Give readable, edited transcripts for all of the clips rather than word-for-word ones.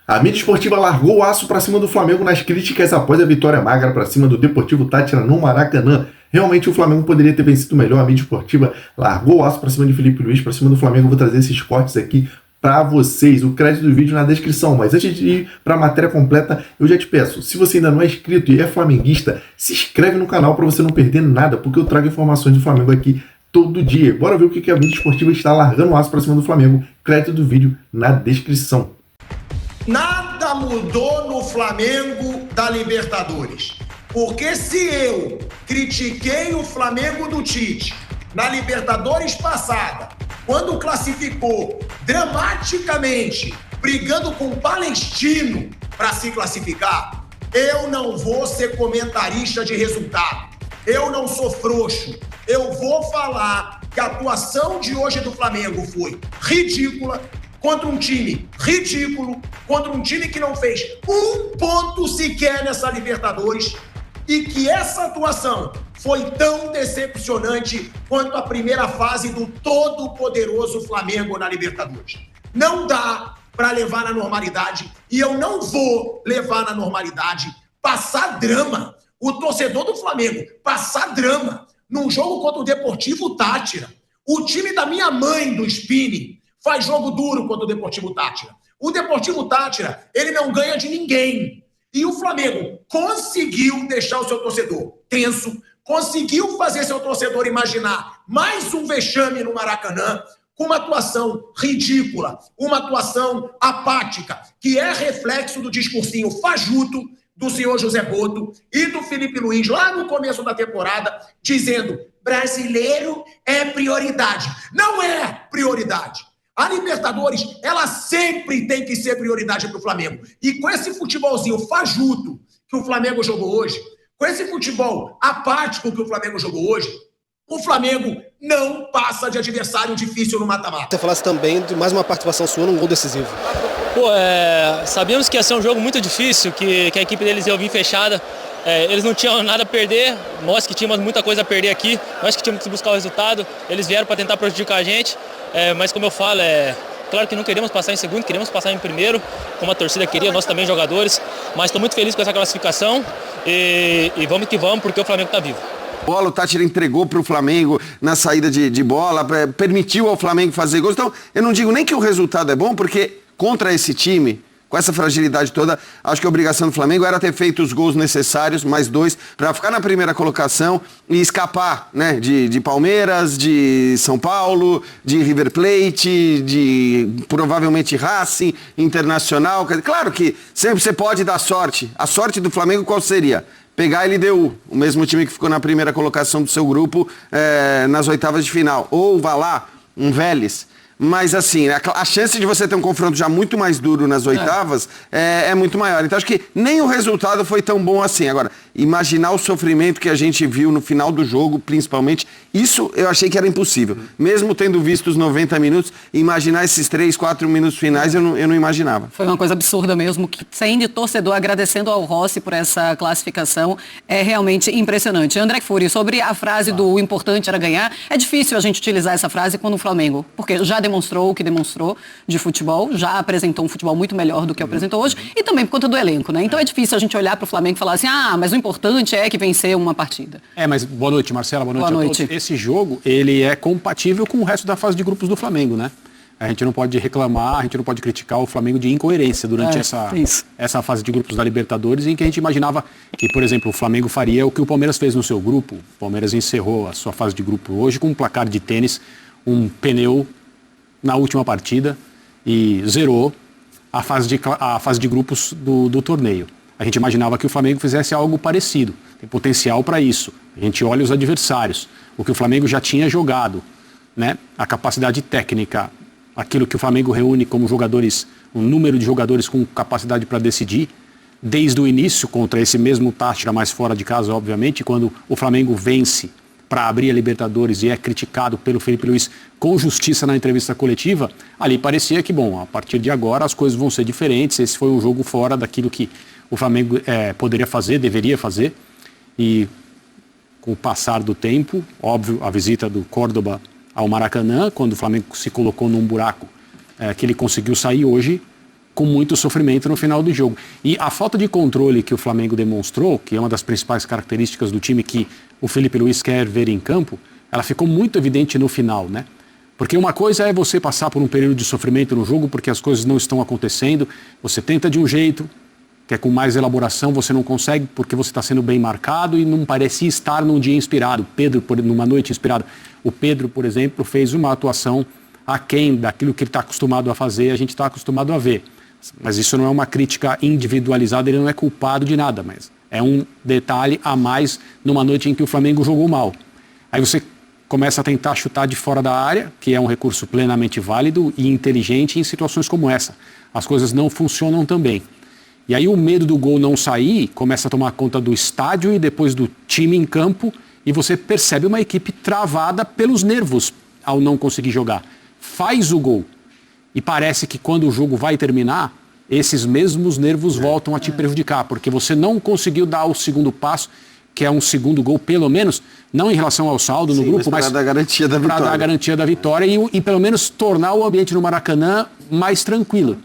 A mídia esportiva largou o aço para cima do Flamengo nas críticas após a vitória magra para cima do Deportivo Táchira no Maracanã. Realmente o Flamengo poderia ter vencido melhor. A mídia esportiva largou o aço para cima de Felipe Luiz, para cima do Flamengo. Eu vou trazer esses cortes aqui para vocês. O crédito do vídeo na descrição. Mas antes de ir para a matéria completa, eu já te peço, se você ainda não é inscrito e é flamenguista, se inscreve no canal para você não perder nada, porque eu trago informações do Flamengo aqui todo dia. Bora ver o que a mídia esportiva está largando o aço para cima do Flamengo. Crédito do vídeo na descrição. Nada mudou no Flamengo da Libertadores. Porque se eu critiquei o Flamengo do Tite na Libertadores passada, quando classificou dramaticamente, brigando com o Palestino para se classificar, eu não vou ser comentarista de resultado. Eu não sou frouxo. Eu vou falar que a atuação de hoje do Flamengo foi ridícula, contra um time ridículo, contra um time que não fez um ponto sequer nessa Libertadores, e que essa atuação foi tão decepcionante quanto a primeira fase do todo-poderoso Flamengo na Libertadores. Não dá para levar na normalidade, e eu não vou levar na normalidade passar drama. O torcedor do Flamengo passar drama num jogo contra o Deportivo Táchira. O time da minha mãe do Spinning faz jogo duro contra o Deportivo Táchira. O Deportivo Táchira, ele não ganha de ninguém. E o Flamengo conseguiu deixar o seu torcedor tenso, conseguiu fazer seu torcedor imaginar mais um vexame no Maracanã, com uma atuação ridícula, uma atuação apática, que é reflexo do discursinho fajuto do senhor José Boto e do Felipe Luiz lá no começo da temporada, dizendo: brasileiro é prioridade. Não é prioridade. A Libertadores, ela sempre tem que ser prioridade para o Flamengo. E com esse futebolzinho fajuto que o Flamengo jogou hoje, com esse futebol apático que o Flamengo jogou hoje, o Flamengo não passa de adversário difícil no mata-mata. Você falasse também de mais uma participação sua num gol decisivo. Sabíamos que ia ser um jogo muito difícil, que a equipe deles ia vir fechada. Eles não tinham nada a perder, nós que tínhamos muita coisa a perder aqui, nós que tínhamos que buscar o resultado, eles vieram para tentar prejudicar a gente, mas como eu falo, claro que não queríamos passar em segundo, queríamos passar em primeiro, como a torcida queria, nós também jogadores, mas estou muito feliz com essa classificação e vamos que vamos, porque o Flamengo está vivo. Bola, o Táchira entregou para o Flamengo na saída de bola, permitiu ao Flamengo fazer gols. Então, eu não digo nem que o resultado é bom, porque contra esse time, com essa fragilidade toda, acho que a obrigação do Flamengo era ter feito os gols necessários, mais 2, para ficar na primeira colocação e escapar, né, de Palmeiras, de São Paulo, de River Plate, de provavelmente Racing, Internacional. Claro que sempre você pode dar sorte. A sorte do Flamengo qual seria? Pegar a LDU, o mesmo time que ficou na primeira colocação do seu grupo nas oitavas de final. Ou vá lá, um Vélez. Mas assim, a chance de você ter um confronto já muito mais duro nas oitavas é muito maior. Então acho que nem o resultado foi tão bom assim. Agora, imaginar o sofrimento que a gente viu no final do jogo, principalmente, isso eu achei que era impossível. Mesmo tendo visto os 90 minutos, imaginar esses 3, 4 minutos finais eu não imaginava. Foi uma coisa absurda mesmo, que saindo de torcedor, agradecendo ao Rossi por essa classificação, é realmente impressionante. André Fury, sobre a frase do o importante era ganhar, é difícil a gente utilizar essa frase quando o Flamengo, porque já demonstrou o que demonstrou de futebol, já apresentou um futebol muito melhor do que apresentou hoje, e também por conta do elenco, né? Então é difícil a gente olhar para o Flamengo e falar assim, mas o importante é que vencer uma partida. Mas boa noite, Marcela, boa noite a todos. Esse jogo, ele é compatível com o resto da fase de grupos do Flamengo, né? A gente não pode reclamar, a gente não pode criticar o Flamengo de incoerência durante essa fase de grupos da Libertadores, em que a gente imaginava que, por exemplo, o Flamengo faria o que o Palmeiras fez no seu grupo. O Palmeiras encerrou a sua fase de grupo hoje com um placar de tênis, um pneu na última partida e zerou a fase de grupos do torneio. A gente imaginava que o Flamengo fizesse algo parecido, tem potencial para isso. A gente olha os adversários, o que o Flamengo já tinha jogado, né? A capacidade técnica, aquilo que o Flamengo reúne como jogadores, um número de jogadores com capacidade para decidir, desde o início contra esse mesmo Táchira, mais fora de casa, obviamente, quando o Flamengo vence para abrir a Libertadores e é criticado pelo Felipe Luiz com justiça na entrevista coletiva, ali parecia que, bom, a partir de agora as coisas vão ser diferentes, esse foi um jogo fora daquilo que o Flamengo poderia fazer, deveria fazer, e com o passar do tempo, óbvio, a visita do Córdoba ao Maracanã, quando o Flamengo se colocou num buraco que ele conseguiu sair hoje, com muito sofrimento no final do jogo. E a falta de controle que o Flamengo demonstrou, que é uma das principais características do time que o Felipe Luiz quer ver em campo, ela ficou muito evidente no final, né? Porque uma coisa é você passar por um período de sofrimento no jogo porque as coisas não estão acontecendo, você tenta de um jeito, que é com mais elaboração, você não consegue porque você está sendo bem marcado e não parecia estar num dia inspirado. Pedro, numa noite inspirada. O Pedro, por exemplo, fez uma atuação aquém daquilo que ele está acostumado a fazer, a gente está acostumado a ver. Mas isso não é uma crítica individualizada, ele não é culpado de nada, mas é um detalhe a mais numa noite em que o Flamengo jogou mal. Aí você começa a tentar chutar de fora da área, que é um recurso plenamente válido e inteligente em situações como essa. As coisas não funcionam também. E aí o medo do gol não sair começa a tomar conta do estádio e depois do time em campo, e você percebe uma equipe travada pelos nervos ao não conseguir jogar. Faz o gol. E parece que quando o jogo vai terminar, esses mesmos nervos voltam a te prejudicar, porque você não conseguiu dar o segundo passo, que é um segundo gol, pelo menos, não em relação ao saldo no grupo, mas para dar a garantia da vitória e pelo menos tornar o ambiente no Maracanã mais tranquilo.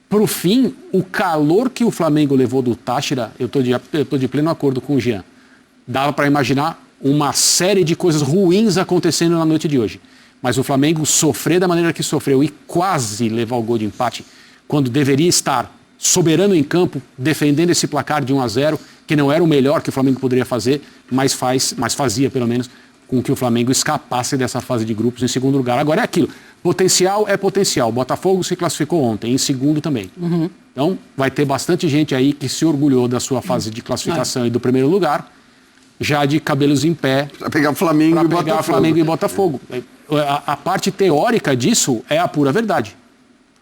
Pro fim, o calor que o Flamengo levou do Táchira, eu tô de pleno acordo com o Jean. Dava para imaginar uma série de coisas ruins acontecendo na noite de hoje. Mas o Flamengo sofrer da maneira que sofreu e quase levar o gol de empate, quando deveria estar soberano em campo, defendendo esse placar de 1-0, que não era o melhor que o Flamengo poderia fazer, mas fazia, pelo menos, com que o Flamengo escapasse dessa fase de grupos em segundo lugar. Agora é aquilo, potencial é potencial. Botafogo se classificou ontem, em segundo também. Então, vai ter bastante gente aí que se orgulhou da sua fase de classificação e do primeiro lugar, já de cabelos em pé. Para pegar Flamengo e Botafogo. A parte teórica disso é a pura verdade.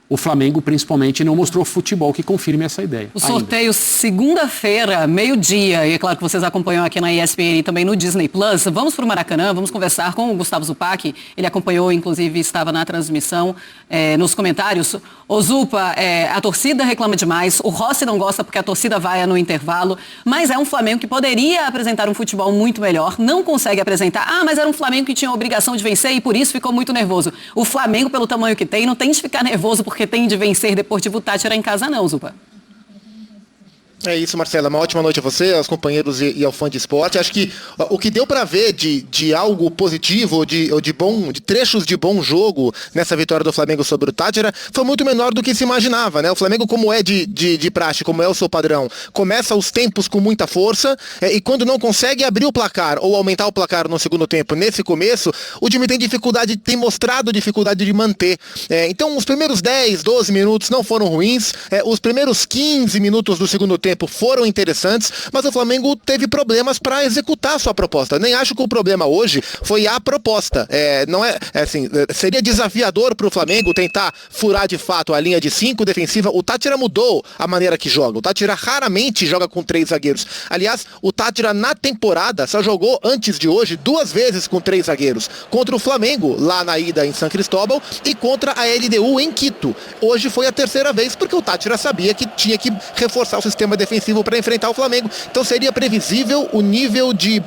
O Flamengo, principalmente, não mostrou futebol que confirme essa ideia. O sorteio segunda-feira, meio-dia, e é claro que vocês acompanham aqui na ESPN e também no Disney Plus. Vamos para o Maracanã, vamos conversar com o Gustavo Zupac. Ele acompanhou, inclusive, estava na transmissão, nos comentários. Ô Zupa, a torcida reclama demais, o Rossi não gosta porque a torcida vai no intervalo, mas é um Flamengo que poderia apresentar um futebol muito melhor, não consegue apresentar. Mas era um Flamengo que tinha a obrigação de vencer e por isso ficou muito nervoso. O Flamengo, pelo tamanho que tem, não tem de ficar nervoso porque tem de vencer Deportivo Táchira em casa não, Zupa. É isso, Marcela. Uma ótima noite a você, aos companheiros e ao fã de esporte. Acho que o que deu para ver de algo positivo, de trechos de bom jogo nessa vitória do Flamengo sobre o Táchira foi muito menor do que se imaginava, né? O Flamengo, como é de praxe, como é o seu padrão, começa os tempos com muita força e quando não consegue abrir o placar ou aumentar o placar no segundo tempo, nesse começo, o time tem mostrado dificuldade de manter. Então, os primeiros 10, 12 minutos não foram ruins, os primeiros 15 minutos do segundo tempo foram interessantes, mas o Flamengo teve problemas para executar a sua proposta. Nem acho que o problema hoje foi a proposta. Seria desafiador para o Flamengo tentar furar de fato a linha de 5 defensiva. O Táchira mudou a maneira que joga. O Táchira raramente joga com 3 zagueiros. Aliás, o Táchira na temporada só jogou antes de hoje 2 vezes com 3 zagueiros. Contra o Flamengo, lá na ida em São Cristóbal, e contra a LDU em Quito. Hoje foi a 3ª vez, porque o Táchira sabia que tinha que reforçar o sistema defensivo para enfrentar o Flamengo. Então seria previsível o nível de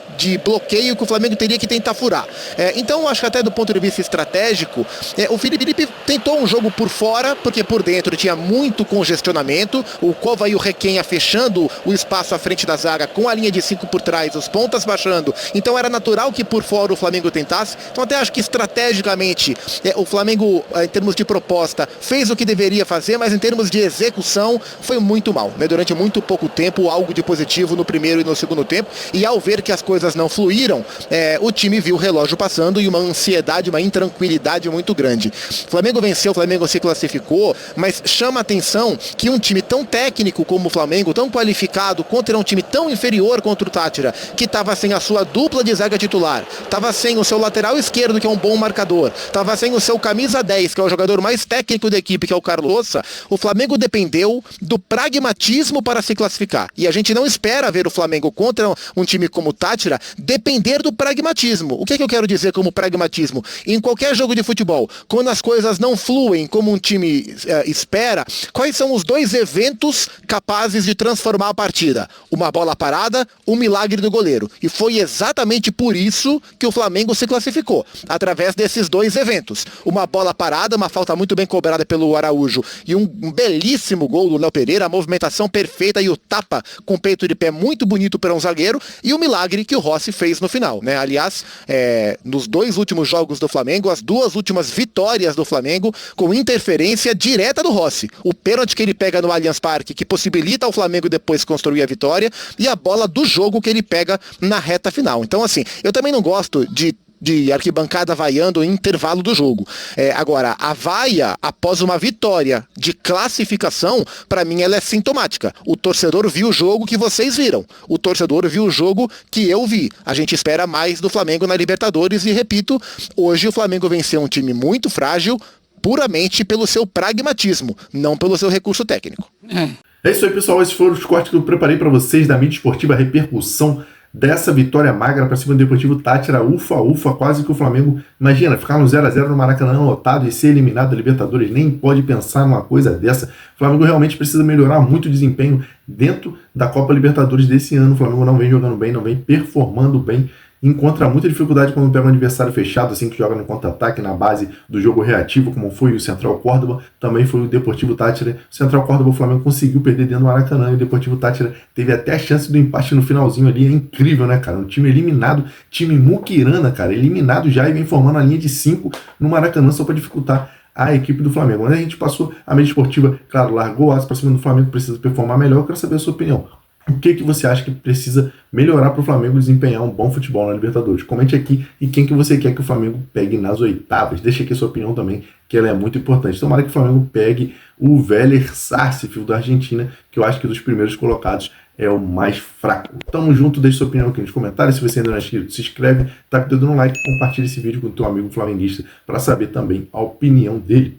bloqueio que o Flamengo teria que tentar furar. Então acho que até do ponto de vista estratégico, o Felipe tentou um jogo por fora, porque por dentro tinha muito congestionamento, o Cova e o Requenha fechando o espaço à frente da zaga, com a linha de 5 por trás, os pontas baixando. Então era natural que por fora o Flamengo tentasse. Então até acho que estrategicamente o Flamengo, em termos de proposta, fez o que deveria fazer, mas em termos de execução foi muito mal, né? Durante muito pouco tempo, algo de positivo no primeiro e no segundo tempo, e ao ver que as coisas não fluíram, o time viu o relógio passando e uma ansiedade, uma intranquilidade muito grande. O Flamengo venceu, o Flamengo se classificou, mas chama a atenção que um time tão técnico como o Flamengo, tão qualificado, contra um time tão inferior contra o Táchira, que estava sem a sua dupla de zaga titular, estava sem o seu lateral esquerdo, que é um bom marcador, estava sem o seu camisa 10, que é o jogador mais técnico da equipe, que é o Carlos Roça, o Flamengo dependeu do pragmatismo para se se classificar. E a gente não espera ver o Flamengo contra um time como o Tátira depender do pragmatismo. O que eu quero dizer como pragmatismo? Em qualquer jogo de futebol, quando as coisas não fluem como um time espera, quais são os 2 eventos capazes de transformar a partida? Uma bola parada, um milagre do goleiro. E foi exatamente por isso que o Flamengo se classificou, através desses 2 eventos. Uma bola parada, uma falta muito bem cobrada pelo Araújo e um belíssimo gol do Léo Pereira, a movimentação perfeita e o tapa com o peito de pé muito bonito para um zagueiro, e o milagre que o Rossi fez no final, né? Aliás, nos 2 últimos jogos do Flamengo, as 2 últimas vitórias do Flamengo com interferência direta do Rossi. O pênalti que ele pega no Allianz Parque, que possibilita ao Flamengo depois construir a vitória, e a bola do jogo que ele pega na reta final. Então, assim, eu também não gosto de arquibancada vaiando em intervalo do jogo. Agora, a vaia após uma vitória de classificação, para mim ela é sintomática. O torcedor viu o jogo que vocês viram. O torcedor viu o jogo que eu vi. A gente espera mais do Flamengo na Libertadores e, repito, hoje o Flamengo venceu um time muito frágil, puramente pelo seu pragmatismo, não pelo seu recurso técnico. É isso aí, pessoal. Esses foram os cortes que eu preparei para vocês da mídia esportiva, a repercussão dessa vitória magra para cima do Deportivo Tátira. Ufa, quase que o Flamengo, imagina, ficar no 0-0 no Maracanã lotado e ser eliminado da Libertadores, nem pode pensar numa coisa dessa. O Flamengo realmente precisa melhorar muito o desempenho dentro da Copa Libertadores desse ano. O Flamengo não vem jogando bem, não vem performando bem, encontra muita dificuldade quando pega um adversário fechado, assim, que joga no contra-ataque, na base do jogo reativo, como foi o Central Córdoba, também foi o Deportivo Tátira. O Central Córdoba, o Flamengo conseguiu perder dentro do Maracanã, e o Deportivo Tátira teve até a chance do empate no finalzinho ali. É incrível, né, cara? Um time eliminado, time muquirana, cara, eliminado já, e vem formando a linha de 5 no Maracanã só para dificultar a equipe do Flamengo. Quando a gente passou a mídia esportiva, claro, largou o aço para cima do Flamengo, precisa performar melhor. Eu quero saber a sua opinião. O que você acha que precisa melhorar para o Flamengo desempenhar um bom futebol na Libertadores? Comente aqui, e quem que você quer que o Flamengo pegue nas oitavas. Deixa aqui a sua opinião também, que ela é muito importante. Tomara que o Flamengo pegue o Vélez Sarsfield da Argentina, que eu acho que dos primeiros colocados é o mais fraco. Tamo junto, deixa sua opinião aqui nos comentários. Se você ainda não é inscrito, se inscreve, tá com o dedo no like, compartilha esse vídeo com o teu amigo flamenguista para saber também a opinião dele.